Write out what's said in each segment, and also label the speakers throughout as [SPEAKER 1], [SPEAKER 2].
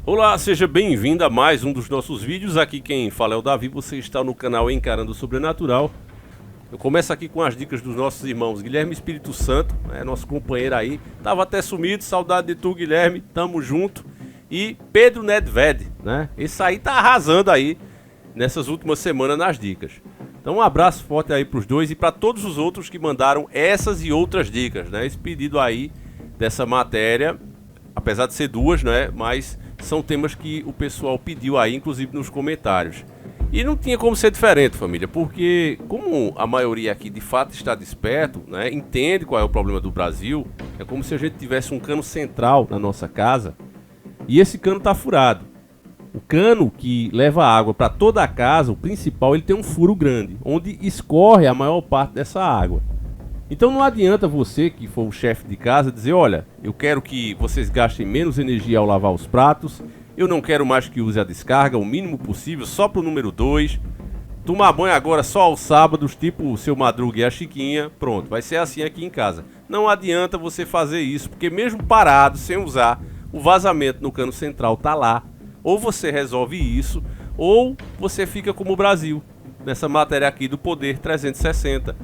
[SPEAKER 1] Olá, seja bem-vindo a mais um dos nossos vídeos. Aqui quem fala é o Davi, você está no canal Encarando o Sobrenatural. Eu começo aqui com as dicas dos nossos irmãos Guilherme Espírito Santo, nosso companheiro aí. Tava até sumido, saudade de tu, Guilherme, tamo junto. E Pedro Nedved, né? Esse aí tá arrasando aí nessas últimas semanas nas dicas. Então um abraço forte aí pros dois e para todos os outros que mandaram essas e outras dicas, né? Esse pedido aí dessa matéria, apesar de ser duas, né? Mas são temas que o pessoal pediu aí, inclusive nos comentários. E não tinha como ser diferente, família, porque como a maioria aqui de fato está desperto, né, entende qual é o problema do Brasil, é como se a gente tivesse um cano central na nossa casa e esse cano está furado. O cano que leva água para toda a casa, o principal, ele tem um furo grande, onde escorre a maior parte dessa água. Então não adianta você, que for o chefe de casa, dizer: olha, eu quero que vocês gastem menos energia ao lavar os pratos, eu não quero mais que use a descarga, o mínimo possível, só pro número 2. Tomar banho agora só aos sábados, tipo o seu Madruga e a Chiquinha. Pronto, vai ser assim aqui em casa. Não adianta você fazer isso, porque mesmo parado, sem usar, o vazamento no cano central tá lá. Ou você resolve isso, ou você fica como o Brasil, nessa matéria aqui do Poder 360.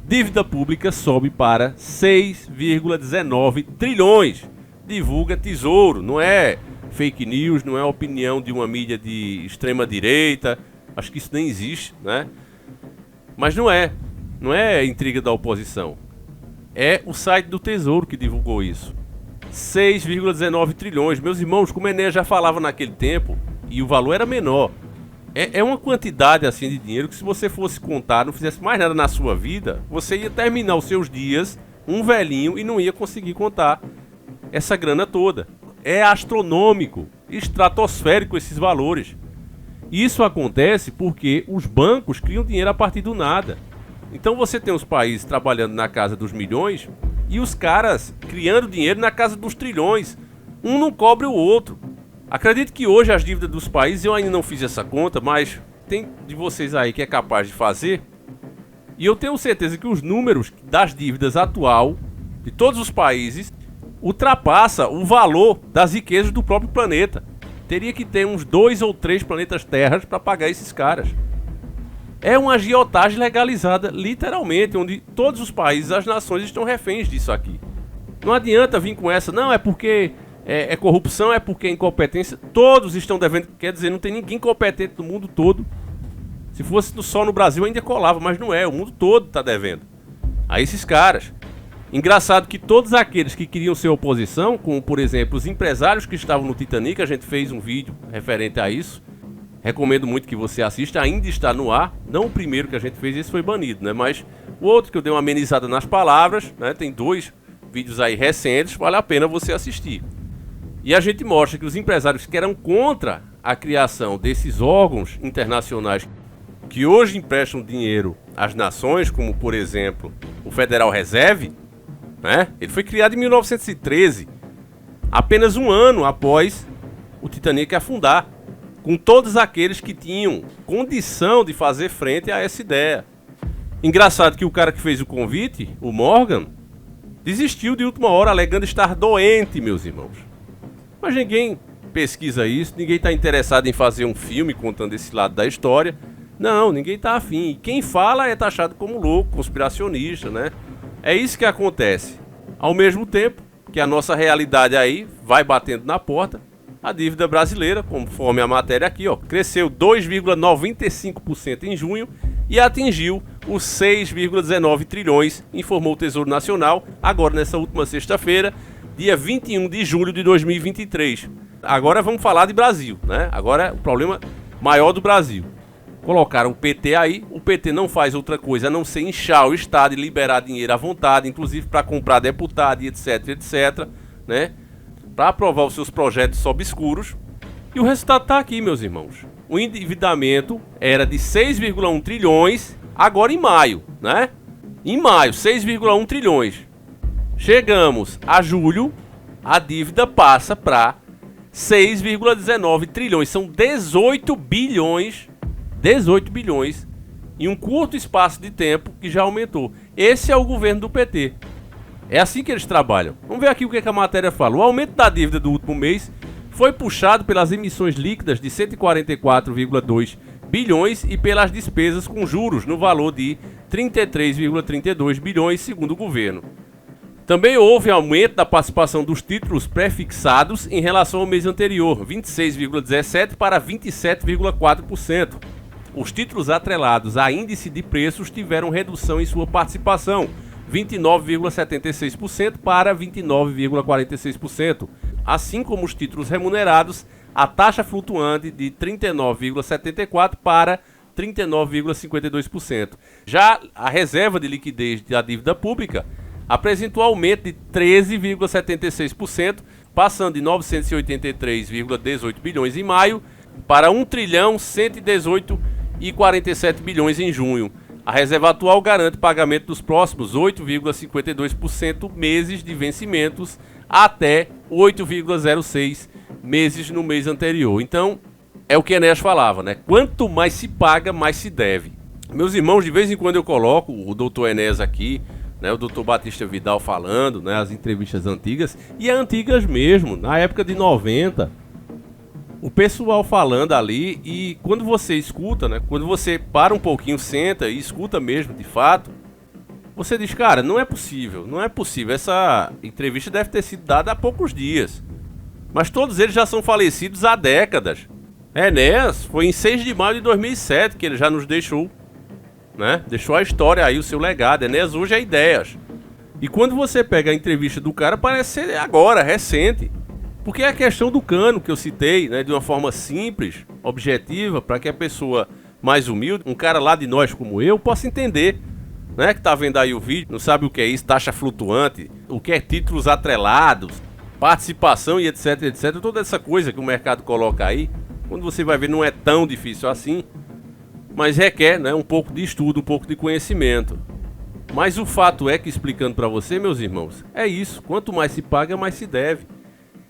[SPEAKER 1] Dívida pública sobe para 6,19 trilhões. Divulga Tesouro, não é fake news, não é opinião de uma mídia de extrema direita. Acho que isso nem existe, né? Mas não é intriga da oposição. É o site do Tesouro que divulgou isso. 6,19 trilhões. Meus irmãos, como o Enéas já falava naquele tempo, e o valor era menor. É uma quantidade assim de dinheiro que, se você fosse contar, não fizesse mais nada na sua vida, você ia terminar os seus dias um velhinho e não ia conseguir contar essa grana toda. É astronômico, estratosférico esses valores. Isso acontece porque os bancos criam dinheiro a partir do nada. Então você tem os países trabalhando na casa dos milhões e os caras criando dinheiro na casa dos trilhões. Um não cobre o outro. Acredito que hoje as dívidas dos países, eu ainda não fiz essa conta, mas tem de vocês aí que é capaz de fazer. E eu tenho certeza que os números das dívidas atual de todos os países ultrapassa o valor das riquezas do próprio planeta. Teria que ter uns 2 ou 3 planetas terras para pagar esses caras. É uma agiotagem legalizada, literalmente, onde todos os países, as nações estão reféns disso aqui. Não adianta vir com essa, não, é porque é corrupção, é porque é incompetência. Todos estão devendo, quer dizer, não tem ninguém competente no mundo todo. Se fosse só no Brasil ainda colava, mas não é, o mundo todo está devendo a esses caras. Engraçado que todos aqueles que queriam ser oposição, como por exemplo os empresários que estavam no Titanic, a gente fez um vídeo referente a isso. Recomendo muito que você assista, ainda está no ar. Não o primeiro que a gente fez, esse foi banido, né? Mas o outro que eu dei uma amenizada nas palavras, né? Tem 2 vídeos aí recentes, vale a pena você assistir. E a gente mostra que os empresários que eram contra a criação desses órgãos internacionais que hoje emprestam dinheiro às nações, como por exemplo o Federal Reserve, né? Ele foi criado em 1913, apenas um ano após o Titanic afundar, com todos aqueles que tinham condição de fazer frente a essa ideia. Engraçado que o cara que fez o convite, o Morgan, desistiu de última hora alegando estar doente, meus irmãos. Mas ninguém pesquisa isso, ninguém está interessado em fazer um filme contando esse lado da história. Não, ninguém está afim. E quem fala é taxado como louco, conspiracionista, né? É isso que acontece. Ao mesmo tempo que a nossa realidade aí vai batendo na porta, a dívida brasileira, conforme a matéria aqui, ó, cresceu 2,95% em junho e atingiu os 6,19 trilhões, informou o Tesouro Nacional, agora nessa última sexta-feira, dia 21 de julho de 2023. Agora vamos falar de Brasil, né? Agora é o problema maior do Brasil. Colocaram o PT aí, o PT não faz outra coisa a não ser inchar o Estado e liberar dinheiro à vontade, inclusive para comprar deputado e etc, etc, né? Para aprovar os seus projetos obscuros. E o resultado está aqui, meus irmãos. O endividamento era de 6,1 trilhões, agora em maio, né? Em maio, 6,1 trilhões. Chegamos a julho, a dívida passa para 6,19 trilhões. São 18 bilhões em um curto espaço de tempo que já aumentou. Esse é o governo do PT. É assim que eles trabalham. Vamos ver aqui o que a matéria fala. O aumento da dívida do último mês foi puxado pelas emissões líquidas de 144,2 bilhões e pelas despesas com juros no valor de 33,32 bilhões, segundo o governo. Também houve aumento da participação dos títulos pré-fixados em relação ao mês anterior, 26,17% para 27,4%. Os títulos atrelados a índice de preços tiveram redução em sua participação, 29,76% para 29,46%, assim como os títulos remunerados, a taxa flutuante de 39,74% para 39,52%. Já a reserva de liquidez da dívida pública apresentou aumento de 13,76%, passando de 983,18 bilhões em maio para 1.118,47 bilhões em junho. A reserva atual garante pagamento dos próximos 8,52% meses de vencimentos até 8,06 meses no mês anterior. Então, é o que Enéas falava, né? Quanto mais se paga, mais se deve. Meus irmãos, de vez em quando eu coloco o doutor Enéas aqui, né, o doutor Batista Vidal falando, né, as entrevistas antigas, e antigas mesmo, na época de 90, o pessoal falando ali, e quando você escuta, né, quando você para um pouquinho, senta e escuta mesmo, de fato, você diz, cara, não é possível, essa entrevista deve ter sido dada há poucos dias, mas todos eles já são falecidos há décadas. Enéas foi em 6 de maio de 2007 que ele já nos deixou, né? Deixou a história aí, o seu legado. Enéas hoje é ideias. E quando você pega a entrevista do cara, parece ser agora, recente. Porque é a questão do cano que eu citei, né? De uma forma simples, objetiva, para que a pessoa mais humilde, um cara lá de nós como eu, possa entender, né? Que tá vendo aí o vídeo, não sabe o que é isso, taxa flutuante, o que é títulos atrelados, participação e etc, etc. Toda essa coisa que o mercado coloca aí, quando você vai ver, não é tão difícil assim. Mas requer, né, um pouco de estudo, um pouco de conhecimento. Mas o fato é que, explicando para você, meus irmãos, é isso. Quanto mais se paga, mais se deve.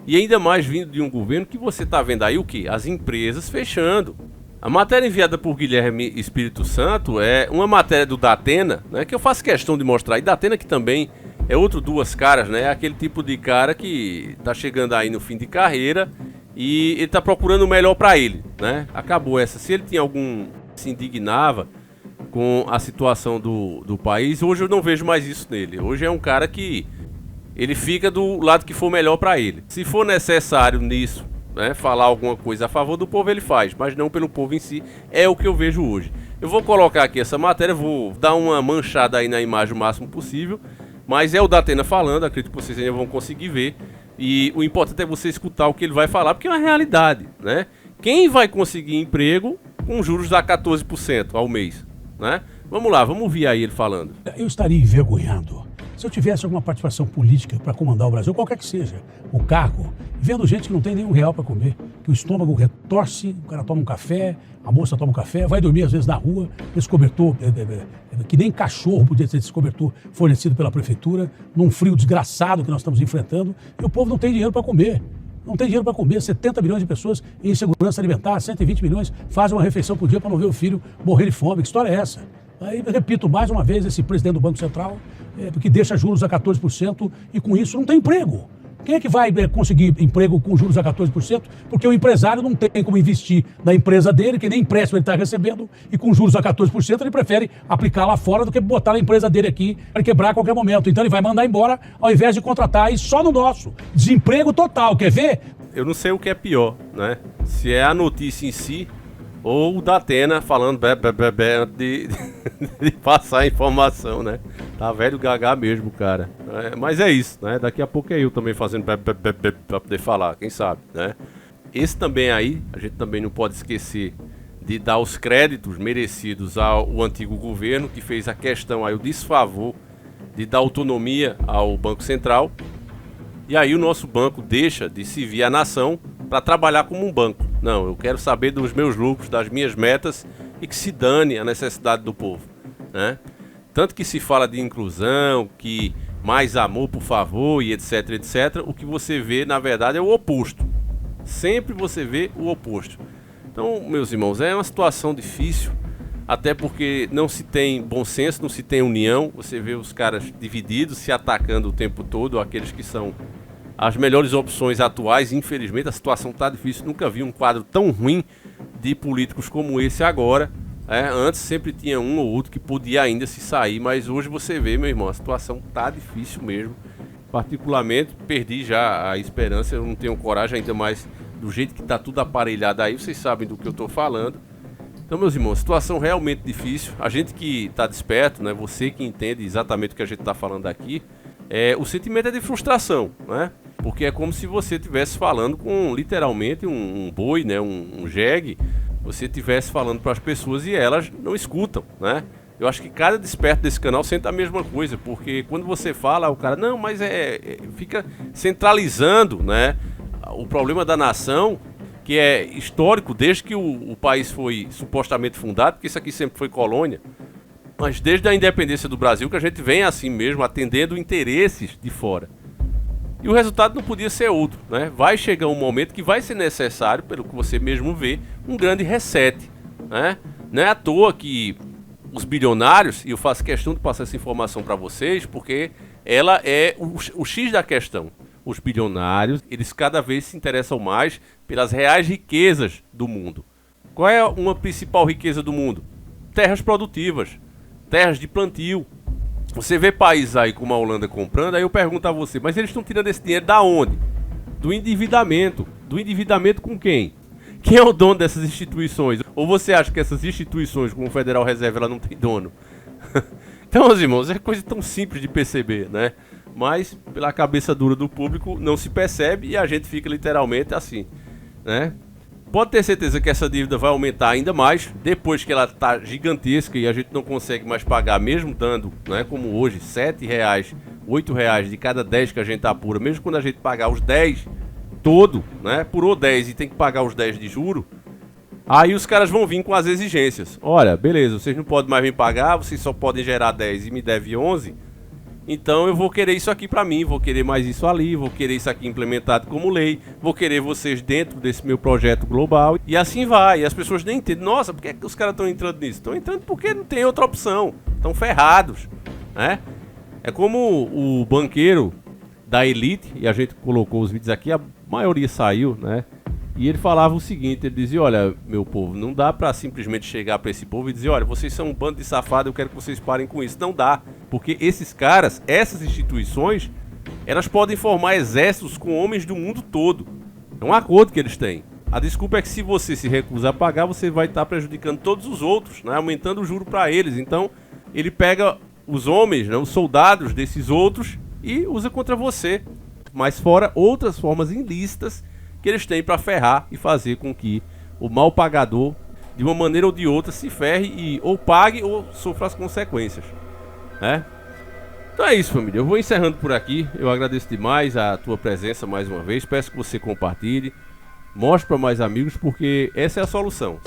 [SPEAKER 1] E ainda mais vindo de um governo que você está vendo aí o quê? As empresas fechando. A matéria enviada por Guilherme Espírito Santo é uma matéria do Datena, né, que eu faço questão de mostrar. E Datena que também é outro duas caras, né? É aquele tipo de cara que está chegando aí no fim de carreira e ele está procurando o melhor para ele, né? Acabou essa. Se ele tinha algum... se indignava com a situação do país, hoje eu não vejo mais isso nele. Hoje é um cara que ele fica do lado que for melhor para ele. Se for necessário nisso, né, falar alguma coisa a favor do povo, ele faz, mas não pelo povo em si. É o que eu vejo hoje. Eu vou colocar aqui essa matéria, vou dar uma manchada aí na imagem o máximo possível, mas é o Datena falando, acredito que vocês ainda vão conseguir ver. E o importante é você escutar o que ele vai falar, porque é uma realidade, né? Quem vai conseguir emprego com juros a 14% ao mês, né? Vamos lá, vamos ouvir aí ele falando.
[SPEAKER 2] Eu estaria envergonhado se eu tivesse alguma participação política para comandar o Brasil, qualquer que seja o cargo, vendo gente que não tem nenhum real para comer, que o estômago retorce, o cara toma um café, a moça toma um café, vai dormir às vezes na rua, esse cobertor, que nem cachorro podia ter esse cobertor fornecido pela prefeitura, num frio desgraçado que nós estamos enfrentando, e o povo não tem dinheiro para comer. Não tem dinheiro para comer, 70 milhões de pessoas em insegurança alimentar, 120 milhões fazem uma refeição por dia para não ver o filho morrer de fome. Que história é essa? Aí, repito mais uma vez, esse presidente do Banco Central, que deixa juros a 14% e com isso não tem emprego. Quem é que vai conseguir emprego com juros a 14%? Porque o empresário não tem como investir na empresa dele, que nem empréstimo ele está recebendo, e com juros a 14% ele prefere aplicar lá fora do que botar na empresa dele aqui para quebrar a qualquer momento. Então ele vai mandar embora ao invés de contratar, e só no nosso. Desemprego total, quer ver?
[SPEAKER 1] Eu não sei o que é pior, né? Se é a notícia em si ou o Datena falando antes de passar a informação, né? Tá velho gaga mesmo, cara. Mas é isso, né? Daqui a pouco é eu também fazendo pra poder falar, quem sabe, né? Esse também aí, a gente também não pode esquecer de dar os créditos merecidos ao antigo governo, que fez a questão aí, o desfavor de dar autonomia ao Banco Central. E aí o nosso banco deixa de servir a nação para trabalhar como um banco. Não, eu quero saber dos meus lucros, das minhas metas, e que se dane a necessidade do povo, né? Tanto que se fala de inclusão, que mais amor, por favor, e etc, etc. O que você vê, na verdade, é o oposto. Sempre você vê o oposto. Então, meus irmãos, é uma situação difícil, até porque não se tem bom senso, não se tem união. Você vê os caras divididos, se atacando o tempo todo, aqueles que são as melhores opções atuais. Infelizmente a situação está difícil, nunca vi um quadro tão ruim de políticos como esse agora. Antes sempre tinha um ou outro que podia ainda se sair, mas hoje você vê, meu irmão, a situação tá difícil mesmo. Particularmente, perdi já a esperança, eu não tenho coragem, ainda mais do jeito que tá tudo aparelhado aí, vocês sabem do que eu tô falando. Então, meus irmãos, situação realmente difícil. A gente que tá desperto, né, você que entende exatamente o que a gente tá falando aqui, o sentimento é de frustração, né? Porque é como se você estivesse falando com literalmente um boi, né, um jegue. Você estivesse falando para as pessoas e elas não escutam, né? Eu acho que cada desperto desse canal sente a mesma coisa, porque quando você fala, o cara, não, mas fica centralizando, né, o problema da nação, que é histórico desde que o país foi supostamente fundado, porque isso aqui sempre foi colônia, mas desde a independência do Brasil que a gente vem assim mesmo, atendendo interesses de fora. E o resultado não podia ser outro, né? Vai chegar um momento que vai ser necessário, pelo que você mesmo vê, um grande reset, né? Não é à toa que os bilionários, e eu faço questão de passar essa informação para vocês, porque ela é o X da questão. Os bilionários, eles cada vez se interessam mais pelas reais riquezas do mundo. Qual é uma principal riqueza do mundo? Terras produtivas, terras de plantio. Você vê países aí como a Holanda comprando, aí eu pergunto a você, mas eles estão tirando esse dinheiro da onde? Do endividamento. Do endividamento com quem? Quem é o dono dessas instituições? Ou você acha que essas instituições, como o Federal Reserve, ela não tem dono? Então, meus irmãos, é coisa tão simples de perceber, né? Mas, pela cabeça dura do público, não se percebe e a gente fica literalmente assim, né? Pode ter certeza que essa dívida vai aumentar ainda mais depois que ela está gigantesca e a gente não consegue mais pagar, mesmo dando, né, como hoje, R$7, R$8 de cada 10 que a gente apura, mesmo quando a gente pagar os 10 todo, né, apurou 10 e tem que pagar os 10 de juro, aí os caras vão vir com as exigências. Olha, beleza, vocês não podem mais me pagar, vocês só podem gerar 10 e me deve 11, então eu vou querer isso aqui pra mim, vou querer mais isso ali, vou querer isso aqui implementado como lei, vou querer vocês dentro desse meu projeto global, e assim vai. E as pessoas nem entendem, nossa, por que os caras estão entrando nisso? Estão entrando porque não tem outra opção, estão ferrados, né? É como o banqueiro da elite, e a gente colocou os vídeos aqui, a maioria saiu, né? E ele falava o seguinte, ele dizia, olha, meu povo, não dá pra simplesmente chegar pra esse povo e dizer, olha, vocês são um bando de safados, eu quero que vocês parem com isso. Não dá, porque esses caras, essas instituições, elas podem formar exércitos com homens do mundo todo. É um acordo que eles têm. A desculpa é que se você se recusar a pagar, você vai estar prejudicando todos os outros, né? Aumentando o juro pra eles. Então, ele pega os homens, né, os soldados desses outros e usa contra você. Mas fora outras formas ilícitas que eles têm para ferrar e fazer com que o mal pagador, de uma maneira ou de outra, se ferre e ou pague ou sofra as consequências, né? Então é isso, família, eu vou encerrando por aqui. Eu agradeço demais a tua presença mais uma vez, peço que você compartilhe, mostre para mais amigos, porque essa é a solução.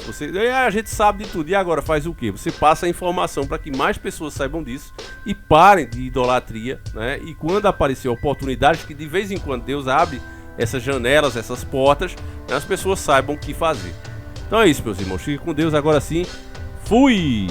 [SPEAKER 1] A gente sabe de tudo, e agora faz o quê? Você passa a informação para que mais pessoas saibam disso e parem de idolatria, né? E quando aparecer oportunidades, que de vez em quando Deus abre essas janelas, essas portas, né, as pessoas saibam o que fazer. Então é isso, meus irmãos. Fique com Deus agora sim. Fui!